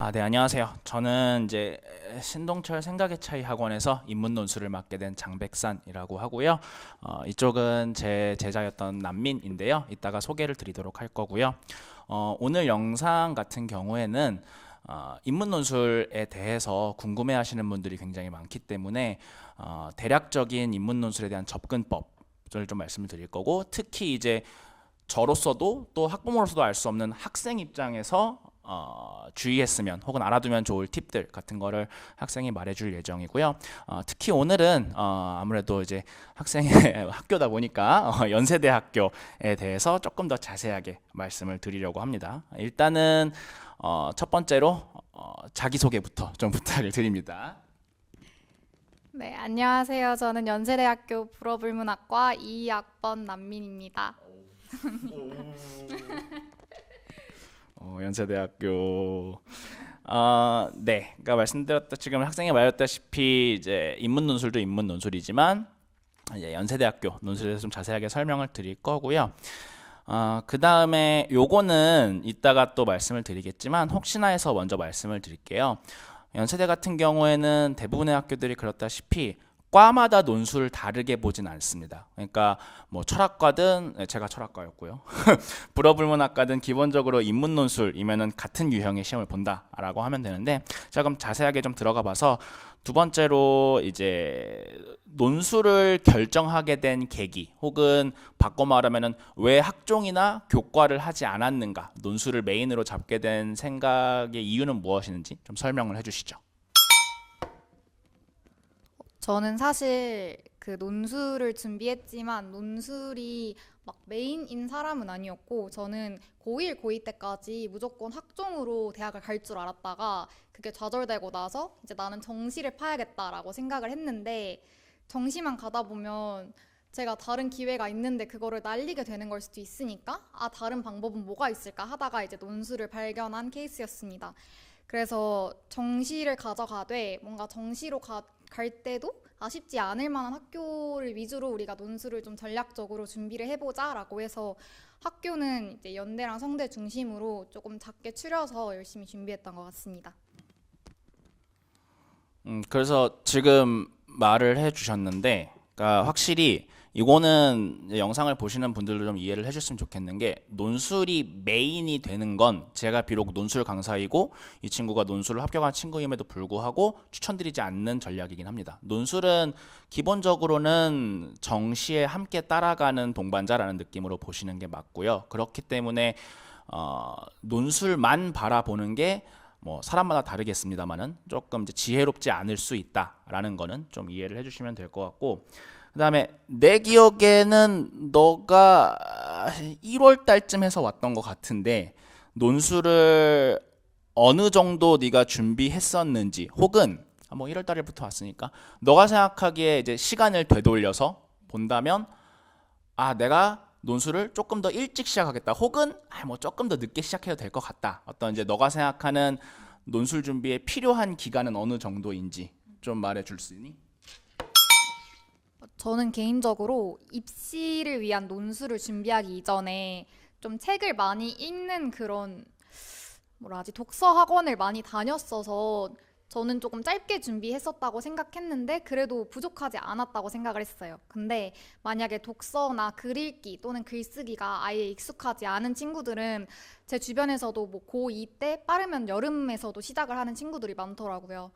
네, 안녕하세요. 저는 이제 신동철 생각의 차이 학원에서 인문 논술을 맡게 된 장백산이라고 하고요. 이쪽은 제 제자였던 난민인데요. 이따가 소개를 드리도록 할 거고요. 오늘 영상 같은 경우에는 인문 논술에 대해서 궁금해하시는 분들이 굉장히 많기 때문에 대략적인 인문 논술에 대한 접근법을 좀 말씀을 드릴 거고, 특히 이제 저로서도 또 학부모로서도 알 수 없는 학생 입장에서 주의했으면 혹은 알아두면 좋을 팁들 같은 거를 학생이 말해줄 예정이고요. 특히 오늘은 아무래도 이제 학생의 학교다 보니까 연세대학교에 대해서 조금 더 자세하게 말씀을 드리려고 합니다. 일단은 첫 번째로 자기소개부터 좀 부탁을 드립니다. 네, 안녕하세요. 저는 연세대학교 불어불문학과 2학번 남민입니다. 연세대학교 네, 그러니까 말씀드렸다 지금 학생이 말했다시피 이제 인문 논술도 인문 논술이지만 이제 연세대학교 논술에 대해서 좀 자세하게 설명을 드릴 거고요. 그 다음에 요거는 이따가 또 말씀을 드리겠지만 혹시나 해서 먼저 말씀을 드릴게요. 연세대 같은 경우에는 대부분의 학교들이 그렇다시피 과마다 논술을 다르게 보진 않습니다. 그러니까 뭐 철학과든, 제가 철학과였고요. 불어불문학과든 기본적으로 인문 논술이면은 같은 유형의 시험을 본다라고 하면 되는데, 자 그럼 자세하게 좀 들어가 봐서 두 번째로 이제 논술을 결정하게 된 계기, 혹은 바꿔 말하면은 왜 학종이나 교과를 하지 않았는가, 논술을 메인으로 잡게 된 생각의 이유는 무엇인지 좀 설명을 해주시죠. 저는 사실 그 논술을 준비했지만 논술이 막 메인인 사람은 아니었고 저는 고1, 고2 때까지 무조건 학종으로 대학을 갈 줄 알았다가 그게 좌절되고 나서 이제 나는 정시를 파야겠다라고 생각을 했는데 정시만 가다 보면 제가 다른 기회가 있는데 그거를 날리게 되는 걸 수도 있으니까 다른 방법은 뭐가 있을까 하다가 이제 논술을 발견한 케이스였습니다. 그래서 정시를 가져가되 뭔가 갈 때도 아쉽지 않을 만한 학교를 위주로 우리가 논술을 좀 전략적으로 준비를 해보자라고 해서 학교는 이제 연대랑 성대 중심으로 조금 작게 추려서 열심히 준비했던 것 같습니다. 그래서 지금 말을 해주셨는데, 그러니까 확실히 이거는 이제 영상을 보시는 분들도 좀 이해를 해줬으면 좋겠는 게, 논술이 메인이 되는 건 제가 비록 논술 강사이고 이 친구가 논술을 합격한 친구임에도 불구하고 추천드리지 않는 전략이긴 합니다. 논술은 기본적으로는 정시에 함께 따라가는 동반자라는 느낌으로 보시는 게 맞고요. 그렇기 때문에 논술만 바라보는 게 뭐 사람마다 다르겠습니다만은 조금 이제 지혜롭지 않을 수 있다라는 거는 좀 이해를 해주시면 될 것 같고, 그다음에 내 기억에는 너가 1월 달쯤 해서 왔던 것 같은데, 논술을 어느 정도 네가 준비했었는지, 혹은 뭐 1월 달부터 왔으니까 너가 생각하기에 이제 시간을 되돌려서 본다면, 내가 논술을 조금 더 일찍 시작하겠다, 혹은 뭐 조금 더 늦게 시작해도 될 것 같다, 어떤 이제 너가 생각하는 논술 준비에 필요한 기간은 어느 정도인지 좀 말해 줄 수 있니? 저는 개인적으로 입시를 위한 논술을 준비하기 이전에 좀 책을 많이 읽는 그런 뭐라 하지 독서 학원을 많이 다녔어서 저는 조금 짧게 준비했었다고 생각했는데 그래도 부족하지 않았다고 생각을 했어요. 근데 만약에 독서나 글 읽기 또는 글쓰기가 아예 익숙하지 않은 친구들은 제 주변에서도 뭐 고2 때 빠르면 여름에서도 시작을 하는 친구들이 많더라고요.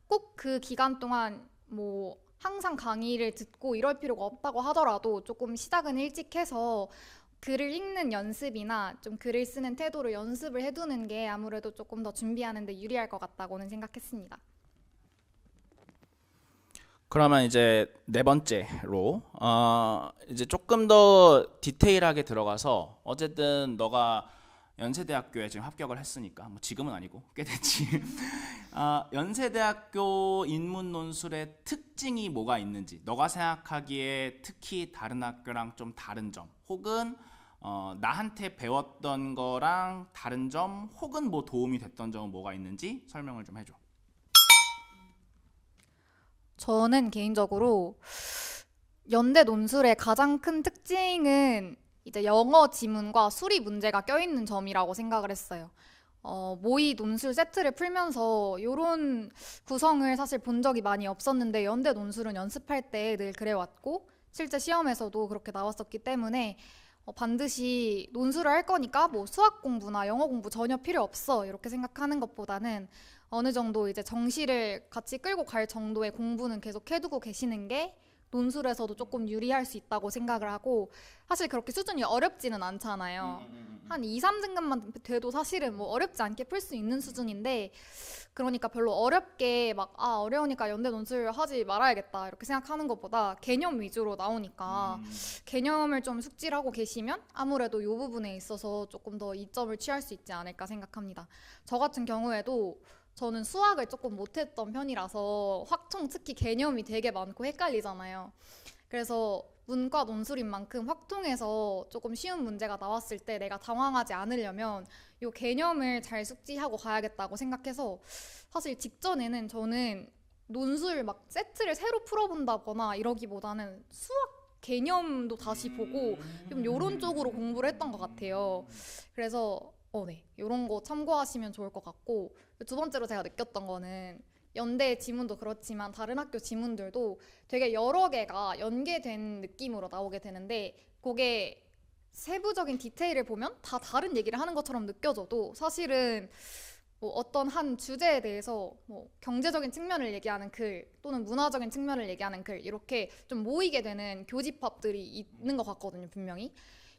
꼭 그 기간 동안 뭐 항상 강의를 듣고 이럴 필요가 없다고 하더라도 조금 시작은 일찍 해서 글을 읽는 연습이나 좀 글을 쓰는 태도를 연습을 해두는 게 아무래도 조금 더 준비하는 데 유리할 것 같다고는 생각했습니다. 그러면 이제 네 번째로 이제 조금 더 디테일하게 들어가서, 어쨌든 너가 연세대학교에 지금 합격을 했으니까, 뭐 지금은 아니고 꽤 됐지. 연세대학교 인문논술의 특징이 뭐가 있는지, 너가 생각하기에 특히 다른 학교랑 좀 다른 점, 혹은 나한테 배웠던 거랑 다른 점, 혹은 뭐 도움이 됐던 점은 뭐가 있는지 설명을 좀 해줘. 저는 개인적으로 연대 논술의 가장 큰 특징은 이제 영어 지문과 수리 문제가 껴있는 점이라고 생각을 했어요. 모의 논술 세트를 풀면서 이런 구성을 사실 본 적이 많이 없었는데 연대 논술은 연습할 때 늘 그래왔고 실제 시험에서도 그렇게 나왔었기 때문에 반드시 논술을 할 거니까 뭐 수학 공부나 영어 공부 전혀 필요 없어 이렇게 생각하는 것보다는 어느 정도 이제 정시를 같이 끌고 갈 정도의 공부는 계속 해두고 계시는 게 논술에서도 조금 유리할 수 있다고 생각을 하고 사실 그렇게 수준이 어렵지는 않잖아요. 한 2, 3등급만 돼도 사실은 뭐 어렵지 않게 풀 수 있는 수준인데 그러니까 별로 어렵게 막 어려우니까 연대 논술 하지 말아야겠다 이렇게 생각하는 것보다 개념 위주로 나오니까 개념을 좀 숙지를 하고 계시면 아무래도 이 부분에 있어서 조금 더 이점을 취할 수 있지 않을까 생각합니다. 저 같은 경우에도 저는 수학을 조금 못했던 편이라서 확통 특히 개념이 되게 많고 헷갈리잖아요. 그래서 문과 논술인 만큼 확통에서 조금 쉬운 문제가 나왔을 때 내가 당황하지 않으려면 이 개념을 잘 숙지하고 가야겠다고 생각해서 사실 직전에는 저는 논술 막 세트를 새로 풀어본다거나 이러기보다는 수학 개념도 다시 보고 좀 이런 쪽으로 공부를 했던 것 같아요. 그래서 네. 이런 거 참고하시면 좋을 것 같고 두 번째로 제가 느꼈던 거는 연대 지문도 그렇지만 다른 학교 지문들도 되게 여러 개가 연계된 느낌으로 나오게 되는데 그게 세부적인 디테일을 보면 다 다른 얘기를 하는 것처럼 느껴져도 사실은 뭐 어떤 한 주제에 대해서 뭐 경제적인 측면을 얘기하는 글 또는 문화적인 측면을 얘기하는 글 이렇게 좀 모이게 되는 교집합들이 있는 것 같거든요, 분명히.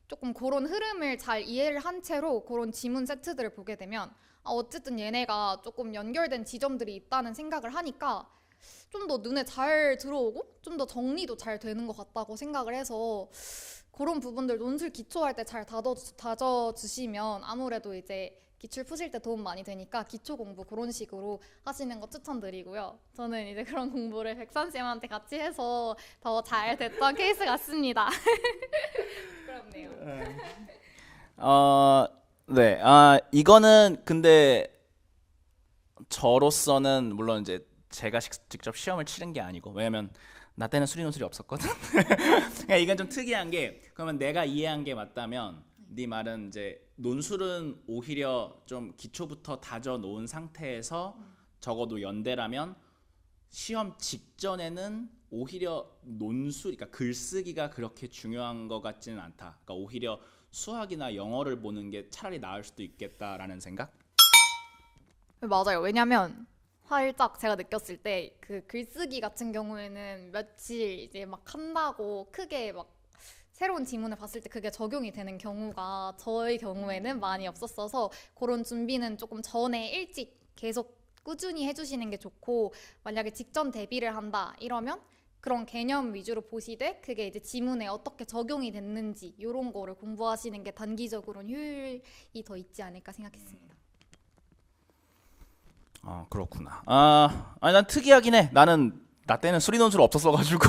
조금 그런 흐름을 잘 이해를 한 채로 그런 지문 세트들을 보게 되면 어쨌든 얘네가 조금 연결된 지점들이 있다는 생각을 하니까 좀 더 눈에 잘 들어오고 좀 더 정리도 잘 되는 것 같다고 생각을 해서 그런 부분들 논술 기초할 때 잘 다져주시면 아무래도 이제 기출 푸실 때 도움 많이 되니까 기초 공부 그런 식으로 하시는 거 추천드리고요. 저는 이제 그런 공부를 백선쌤한테 같이 해서 더 잘 됐던 케이스 같습니다. 부끄럽네요. 네. 이거는 근데 저로서는 물론 이제 제가 직접 시험을 치른 게 아니고 왜냐면 나 때는 수리 논술이 없었거든. 그러니까 이건 좀 특이한 게 그러면 내가 이해한 게 맞다면 네 말은 이제 논술은 오히려 좀 기초부터 다져 놓은 상태에서 적어도 연대라면 시험 직전에는 오히려 논술, 그러니까 글쓰기가 그렇게 중요한 것 같지는 않다. 그러니까 오히려 수학이나 영어를 보는 게 차라리 나을 수도 있겠다라는 생각? 맞아요. 왜냐면 살짝 제가 느꼈을 때 그 글쓰기 같은 경우에는 며칠 이제 막 한다고 크게 막 새로운 지문을 봤을 때 그게 적용이 되는 경우가 저의 경우에는 많이 없었어서 그런 준비는 조금 전에 일찍 계속 꾸준히 해주시는 게 좋고 만약에 직전 대비를 한다 이러면 그런 개념 위주로 보시되 그게 이제 지문에 어떻게 적용이 됐는지 이런 거를 공부하시는 게 단기적으로는 효율이 더 있지 않을까 생각했습니다. 그렇구나. 아니 난 특이하긴 해. 나 때는 수리 논술 없었어가지고.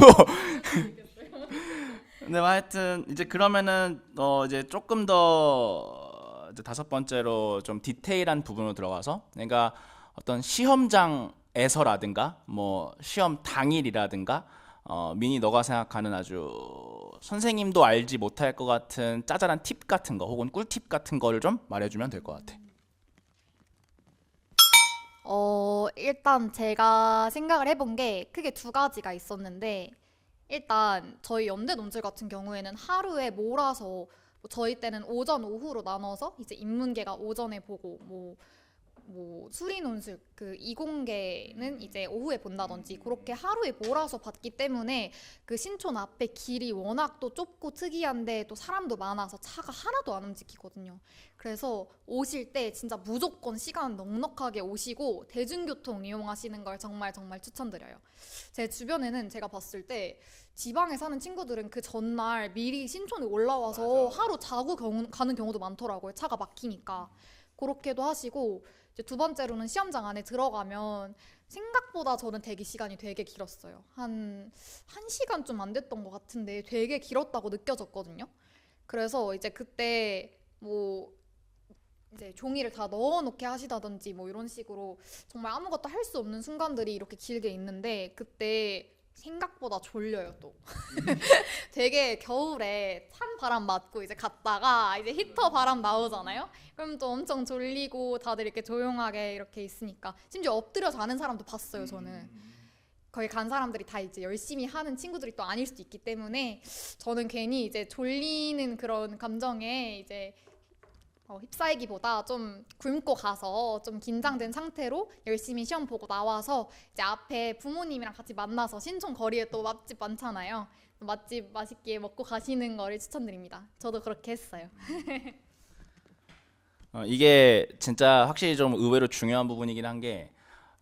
근데 뭐 하여튼 이제 그러면은 이제 조금 더 이제 다섯 번째로 좀 디테일한 부분으로 들어가서 내가 어떤 시험장에서라든가 뭐 시험 당일이라든가 민이 너가 생각하는 아주 선생님도 알지 못할 것 같은 짜잘한 팁 같은 거 혹은 꿀팁 같은 거를 좀 말해주면 될 것 같아. 일단 제가 생각을 해본 게 크게 두 가지가 있었는데 일단 저희 연대 논술 같은 경우에는 하루에 몰아서 뭐 저희 때는 오전 오후로 나눠서 이제 인문계가 오전에 보고 뭐 수리 논술 그 이공계는 이제 오후에 본다든지 그렇게 하루에 몰아서 봤기 때문에 그 신촌 앞에 길이 워낙 또 좁고 특이한데 또 사람도 많아서 차가 하나도 안 움직이거든요. 그래서 오실 때 진짜 무조건 시간 넉넉하게 오시고 대중교통 이용하시는 걸 정말 정말 추천드려요. 제 주변에는 제가 봤을 때 지방에 사는 친구들은 그 전날 미리 신촌에 올라와서 하루 자고 가는 경우도 많더라고요. 차가 막히니까. 그렇게도 하시고 이제 두 번째로는 시험장 안에 들어가면 생각보다 저는 대기 시간이 되게 길었어요. 한 1시간 좀 안 됐던 것 같은데 되게 길었다고 느껴졌거든요. 그래서 이제 그때 뭐 이제 종이를 다 넣어놓게 하시다든지 뭐 이런 식으로 정말 아무것도 할 수 없는 순간들이 이렇게 길게 있는데 그때 생각보다 졸려요 또. 되게 겨울에 찬 바람 맞고 이제 갔다가 이제 히터 바람 나오잖아요. 그럼 또 엄청 졸리고 다들 이렇게 조용하게 이렇게 있으니까 심지어 엎드려 자는 사람도 봤어요 저는. 거기 간 사람들이 다 이제 열심히 하는 친구들이 또 아닐 수도 있기 때문에 저는 괜히 이제 졸리는 그런 감정에 이제 휩싸이기보다 좀 굶고 가서 좀 긴장된 상태로 열심히 시험 보고 나와서 이제 앞에 부모님이랑 같이 만나서 신촌 거리에 또 맛집 많잖아요. 맛집 맛있게 먹고 가시는 거를 추천드립니다. 저도 그렇게 했어요. 이게 진짜 확실히 좀 의외로 중요한 부분이긴 한 게,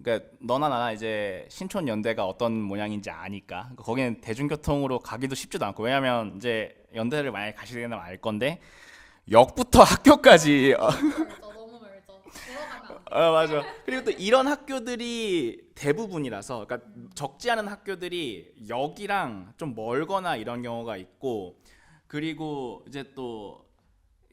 그러니까 너나 나나 이제 신촌 연대가 어떤 모양인지 아니까. 그러니까 거기는 대중교통으로 가기도 쉽지도 않고, 왜냐면 이제 연대를 만약에 가시게 되면 알 건데 역부터 학교까지 멀죠, 너무 멀죠. 들어가면 안 돼요. 맞아. 그리고 또 이런 학교들이 대부분이라서, 그러니까 적지 않은 학교들이 역이랑 좀 멀거나 이런 경우가 있고, 그리고 이제 또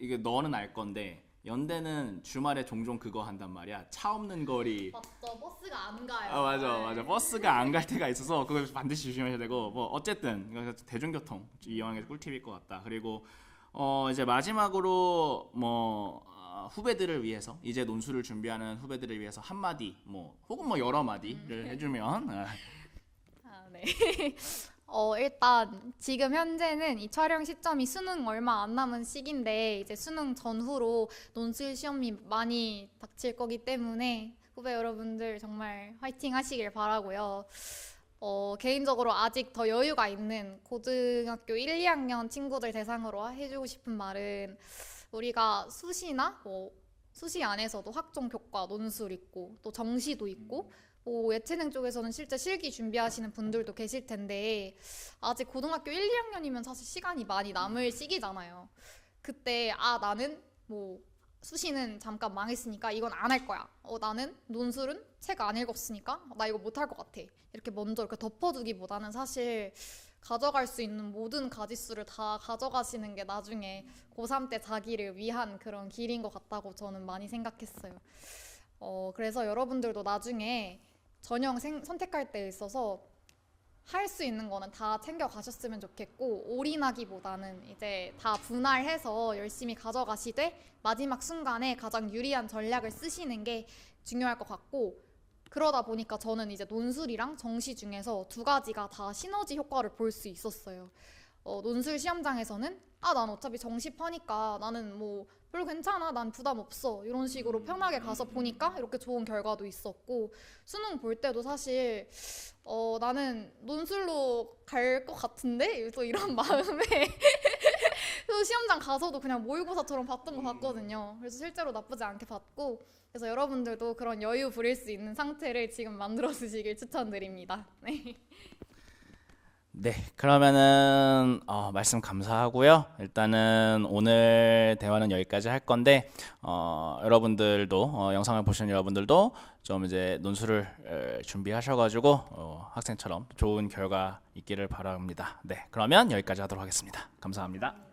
이게 너는 알 건데 연대는 주말에 종종 그거 한단 말이야. 차 없는 거리. 맞죠, 버스가 안 가요. 맞아. 버스가 안 갈 때가 있어서 그걸 반드시 조심하셔야 되고, 뭐 어쨌든 이거 대중교통 이용하는 게 꿀팁일 것 같다. 그리고 이제 마지막으로 뭐 후배들을 위해서, 이제 논술을 준비하는 후배들을 위해서 한마디, 뭐 혹은 뭐 여러 마디를 해주면 네. 일단 지금 현재는 이 촬영 시점이 수능 얼마 안 남은 시기인데 이제 수능 전후로 논술 시험이 많이 닥칠 거기 때문에 후배 여러분들 정말 화이팅 하시길 바라고요. 개인적으로 아직 더 여유가 있는 고등학교 1, 2학년 친구들 대상으로 해주고 싶은 말은, 우리가 수시나 뭐 수시 안에서도 학종 교과 논술 있고 또 정시도 있고 뭐 예체능 쪽에서는 실제 실기 준비하시는 분들도 계실 텐데, 아직 고등학교 1, 2학년이면 사실 시간이 많이 남을 시기잖아요. 그때 나는 뭐 수시는 잠깐 망했으니까 이건 안 할 거야. 나는 논술은 책 안 읽었으니까 나 이거 못 할 것 같아. 이렇게 먼저 이렇게 덮어두기보다는 사실 가져갈 수 있는 모든 가지수를 다 가져가시는 게 나중에 고3 때 자기를 위한 그런 길인 것 같다고 저는 많이 생각했어요. 그래서 여러분들도 나중에 전형 선택할 때 있어서 할 수 있는 거는 다 챙겨 가셨으면 좋겠고, 올인하기보다는 이제 다 분할해서 열심히 가져가시되 마지막 순간에 가장 유리한 전략을 쓰시는 게 중요할 것 같고, 그러다 보니까 저는 이제 논술이랑 정시 중에서 두 가지가 다 시너지 효과를 볼 수 있었어요. 논술 시험장에서는 난 어차피 정시파니까 나는 뭐 별로 괜찮아, 난 부담 없어, 이런 식으로 편하게 가서 보니까 이렇게 좋은 결과도 있었고, 수능 볼 때도 사실 나는 논술로 갈 것 같은데 또 이런 마음에 또 시험장 가서도 그냥 모의고사처럼 봤던 거 봤거든요. 그래서 실제로 나쁘지 않게 봤고, 그래서 여러분들도 그런 여유 부릴 수 있는 상태를 지금 만들어 주시길 추천드립니다. 네. 네, 그러면은 말씀 감사하고요. 일단은 오늘 대화는 여기까지 할 건데, 여러분들도 영상을 보시는 여러분들도 좀 이제 논술을 준비하셔가지고 학생처럼 좋은 결과 있기를 바랍니다. 네, 그러면 여기까지 하도록 하겠습니다. 감사합니다.